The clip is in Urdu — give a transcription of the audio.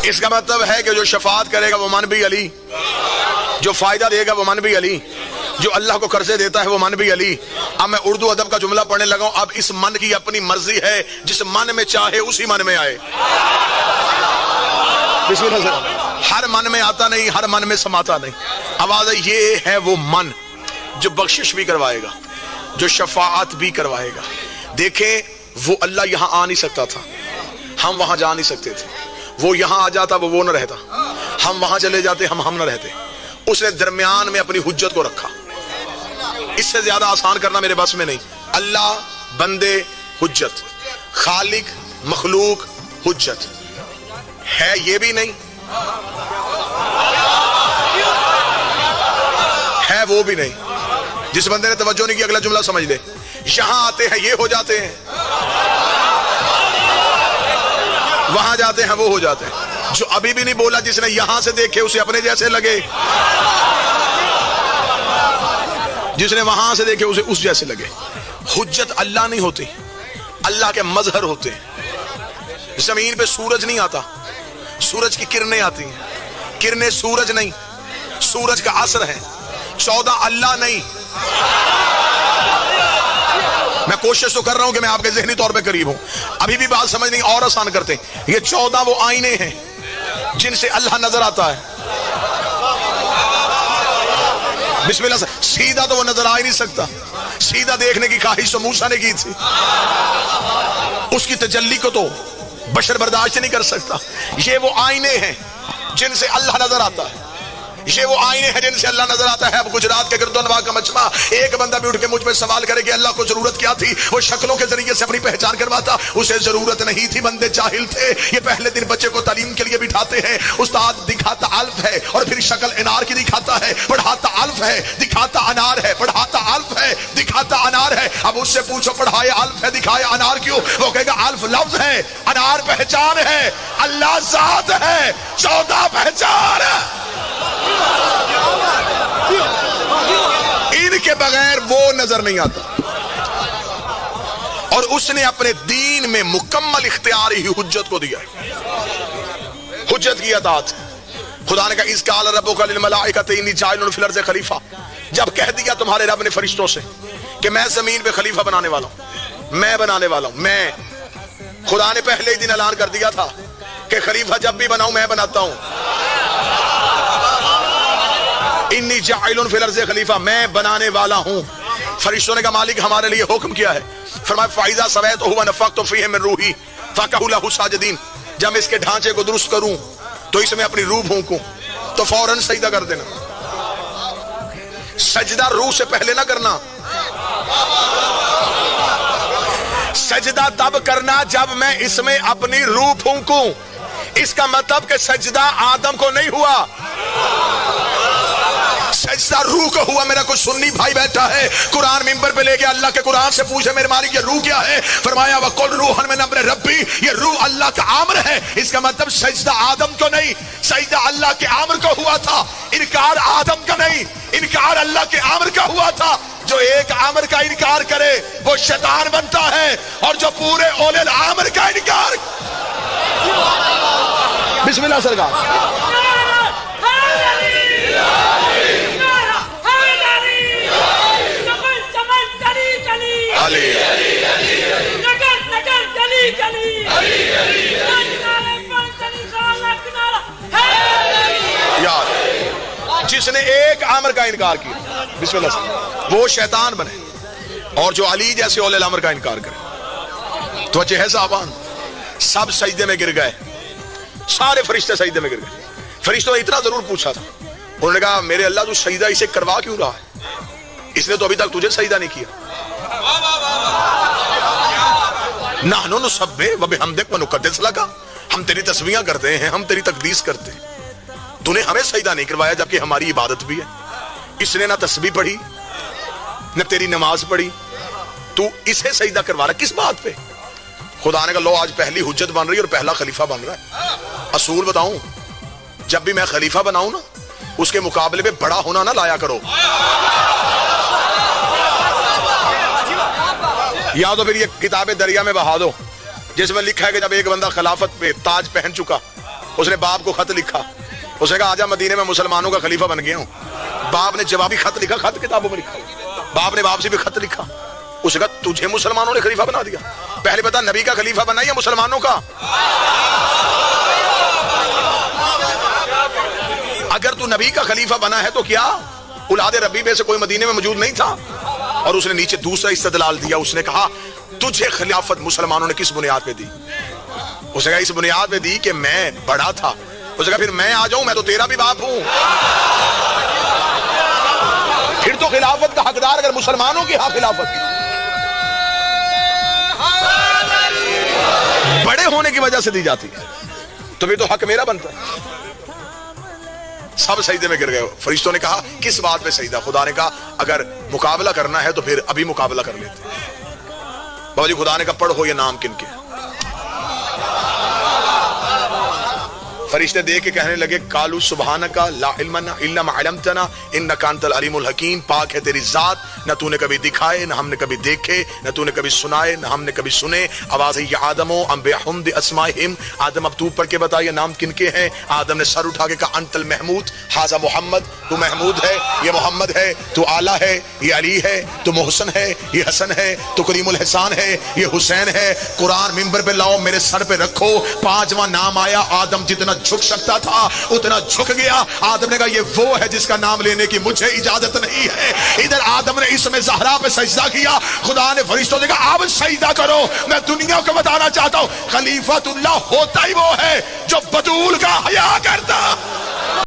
اس کا مطلب ہے کہ جو شفاعت کرے گا وہ من بھی علی، جو فائدہ دے گا وہ من بھی علی، جو اللہ کو قرضے دیتا ہے وہ من بھی علی۔ اب میں اردو ادب کا جملہ پڑھنے لگا ہوں، اب اس من کی اپنی مرضی ہے، جس من میں چاہے اسی من میں آئے۔ بسم اللہ سے ہر من میں آتا نہیں، ہر من میں سماتا نہیں۔ آواز ہے یہ ہے وہ من جو بخشش بھی کروائے گا، جو شفاعت بھی کروائے گا۔ دیکھیں وہ اللہ یہاں آ نہیں سکتا تھا، ہم وہاں جا نہیں سکتے تھے، وہ یہاں آ جاتا وہ نہ رہتا، ہم وہاں چلے جاتے ہم نہ رہتے۔ اس نے درمیان میں اپنی حجت کو رکھا، اس سے زیادہ آسان کرنا میرے بس میں نہیں۔ اللہ بندے حجت، خالق مخلوق حجت ہے، یہ بھی نہیں ہے وہ بھی نہیں۔ جس بندے نے توجہ نہیں کی اگلا جملہ سمجھ لے، یہاں آتے ہیں یہ ہو جاتے ہیں، وہاں جاتے ہیں وہ ہو جاتے ہیں۔ جو ابھی بھی نہیں بولا، جس نے یہاں سے دیکھے اسے اپنے جیسے لگے، جس نے وہاں سے دیکھے اسے اس جیسے لگے۔ حجت اللہ نہیں ہوتی، اللہ کے مظہر ہوتے ہیں۔ زمین پہ سورج نہیں آتا، سورج کی کرنیں آتی ہیں، کرنیں سورج نہیں، سورج کا اثر ہے۔ 14 اللہ نہیں۔ میں کوشش تو کر رہا ہوں کہ میں آپ کے ذہنی طور پہ قریب ہوں، ابھی بھی بات سمجھ نہیں اور آسان کرتے ہیں۔ یہ 14 وہ آئینے ہیں جن سے اللہ نظر آتا ہے۔ بسم اللہ سے سیدھا تو وہ نظر آ ہی نہیں سکتا، سیدھا دیکھنے کی خواہش تو موسیٰ نے کی تھی، اس کی تجلی کو تو بشر برداشت نہیں کر سکتا۔ یہ وہ آئینے ہیں جن سے اللہ نظر آتا ہے، یہ وہ آئینے ہیں جن سے اللہ نظر آتا ہے۔ اب گجرات کے گردونواں کا مجمع، ایک بندہ بھی اٹھ کے مجھ پہ سوال کرے کہ اللہ کو ضرورت کیا تھی، وہ شکلوں کے ذریعے سے اپنی پہچان کرواتا۔ اسے ضرورت نہیں تھی، بندے جاہل تھے۔ یہ پہلے دن بچے کو تعلیم کے لیے بٹھاتے ہیں، استاد دکھاتا الف ہے اور پھر شکل انار کی دکھاتا ہے، پڑھاتا الف ہے دکھاتا انار ہے، پڑھاتا الف ہے دکھاتا انار ہے۔ اب اس سے پوچھو پڑھایا الف ہے دکھایا انار کیوں؟ وہ کہے گا الف لفظ ہے، انار پہچان ہے، اللہ ذات ہے، 14 پہچان ہے۔ ان کے بغیر وہ نظر نہیں آتا۔ اور اس نے اپنے دین میں مکمل اختیار ہی حجت کو دیا ہے، حجت کی اطاعت۔ خدا نے کہا اذ قال ربک للملائکۃ انی جاعل فی الارض خلیفہ، جب کہہ دیا تمہارے رب نے فرشتوں سے کہ میں زمین پہ خلیفہ بنانے والا ہوں، میں بنانے والا ہوں، میں خدا نے پہلے ہی دن اعلان کر دیا تھا کہ خلیفہ جب بھی بناؤں میں بناتا ہوں۔ انی جاعل فی الارض خلیفہ، میں بنانے والا ہوں۔ فرشتوں نے کہا مالک ہمارے لیے حکم کیا ہے؟ فرمایا فاذا سویتہ ونفخت فیہ من روحی فقعوا لہ ساجدین، جب میں اس کے ڈھانچے کو درست کروں تو اس میں اپنی روح پھونکوں تو فوراً سجدہ کر دینا۔ سجدہ روح سے پہلے نہ کرنا، سجدہ تب کرنا جب میں اس میں اپنی روح پھونکوں۔ اس کا مطلب کہ سجدہ آدم کو نہیں ہوا، سجدہ روح کو ہوا۔ میرا کوئی سنی بھائی بیٹھا ہے، قرآن ممبر پہ لے گیا، اللہ کے قرآن سے پوچھے میرے مالک یہ روح کیا ہے؟ فرمایا وَقُلْ رُوحًا مِنْ أَمْرِ رَبِّي، یہ روح اللہ کا امر ہے۔ اس کا مطلب سجدہ آدم کو نہیں، سجدہ اللہ کے امر کو ہوا تھا، انکار آدم کا نہیں، انکار اللہ کے امر کا ہوا تھا۔ جو ایک امر کا انکار کرے وہ شیطان بنتا ہے، اور جو پورے اولے الامر کا انکار۔ بسم اللہ سرکار۔ جس نے ایک امر کا انکار کیا بسم اللہ سے وہ شیطان بنے، اور جو علی جیسے اولی الامر کا انکار کرے۔ تو وجہ ہے صاحبان سب سجدے میں گر گئے، سارے فرشتے سجدے میں گر گئے۔ فرشتوں نے اتنا ضرور پوچھا تھا، انہوں نے کہا میرے اللہ تو سجدہ اسے کروا کیوں رہا ہے؟ اس نے تو ابھی تک تجھے سجدہ نہیں کیا۔ نحن نسبح وبحمدک ونقدس لک، ہم تیری تسبیح کرتے ہیں، ہم تیری تقدیس کرتے ہیں، تو نے ہمیں سجدہ نہیں کروایا جبکہ ہماری عبادت بھی ہے۔ اس نے نہ تسبیح پڑھی نہ تیری نماز پڑھی، تو اسے سجدہ کروا رہا کس بات پہ؟ خدا نے کہا لو آج پہلی حجت بن رہی اور پہلا خلیفہ بن رہا ہے۔ اصول بتاؤں، جب بھی میں خلیفہ بناؤں نا اس کے مقابلے میں بڑا ہونا نہ لایا کرو، یا تو پھر یہ کتاب دریا میں بہا دو جس میں لکھا ہے کہ جب ایک بندہ خلافت پہ تاج پہن چکا اس نے باپ کو خط لکھا، اس نے کہا آجا مدینے میں مسلمانوں کا خلیفہ بن گیا ہوں۔ باپ نے جوابی خط لکھا، خط کتابوں میں لکھا، باپ نے باپ سے بھی خط لکھا، اس نے کہا تجھے مسلمانوں نے خلیفہ بنا دیا، پہلے بتا نبی کا خلیفہ بنا یا مسلمانوں کا؟ اگر تو نبی کا خلیفہ بنا ہے تو کیا اولاد ربی میں سے کوئی مدینے میں موجود نہیں تھا؟ اور اس نے نیچے دوسرا استدلال دیا، اس نے کہا تجھے خلافت مسلمانوں نے کس بنیاد پہ دی؟ اس نے کہا اس بنیاد پہ دی کہ میں بڑا تھا۔ اس نے کہا پھر میں آ جاؤں، میں تو تیرا بھی باپ ہوں، پھر تو خلافت کا حقدار اگر مسلمانوں کی ہاں خلافت بڑے ہونے کی وجہ سے دی جاتی ہے تو پھر تو حق میرا بنتا ہے۔ سب سجدے میں گر گئے، فرشتوں نے کہا کس بات پہ سجدہ؟ خدا نے کہا اگر مقابلہ کرنا ہے تو پھر ابھی مقابلہ کر لیتے۔ بابا جی خدا نے کہا پڑھو یہ نام کن کے؟ فرشتے دیکھ کے کہنے لگے قالوا سبحانک لا علم لنا الا ما علمتنا انک انت العلیم الحکیم، پاک ہے تیری ذات، نہ تو نے کبھی دکھائے نہ ہم نے کبھی دیکھے، نہ تو نے کبھی سنائے نہ ہم نے کبھی سنے۔ آواز ہے یا آدم انبئہم باسمائہم، آدم اب تو پڑھ کے بتا یہ نام کن کے ہیں؟ آدم نے سر اٹھا کے کہا انت المحمود ھذا محمد، تو محمود ہے، یہ محمد ہے، تو اعلیٰ ہے، یہ علی ہے، تو محسن ہے، یہ حسن ہے، تو کریم الحسان ہے، یہ حسین ہے۔ قرآن ممبر پہ لاؤ، میرے سر پہ رکھو، پانچواں نام آیا، آدم جتنا جھک سکتا تھا اتنا جھک گیا۔ آدم نے کہا یہ وہ ہے جس کا نام لینے کی مجھے اجازت نہیں ہے۔ ادھر آدم نے اس میں زہرا پہ سجدہ کیا، خدا نے فرشتوں نے کہا اب سجدہ کرو۔ میں دنیا کو بتانا چاہتا ہوں خلیفۃ اللہ ہوتا ہی وہ ہے جو بطول کا حیا کرتا۔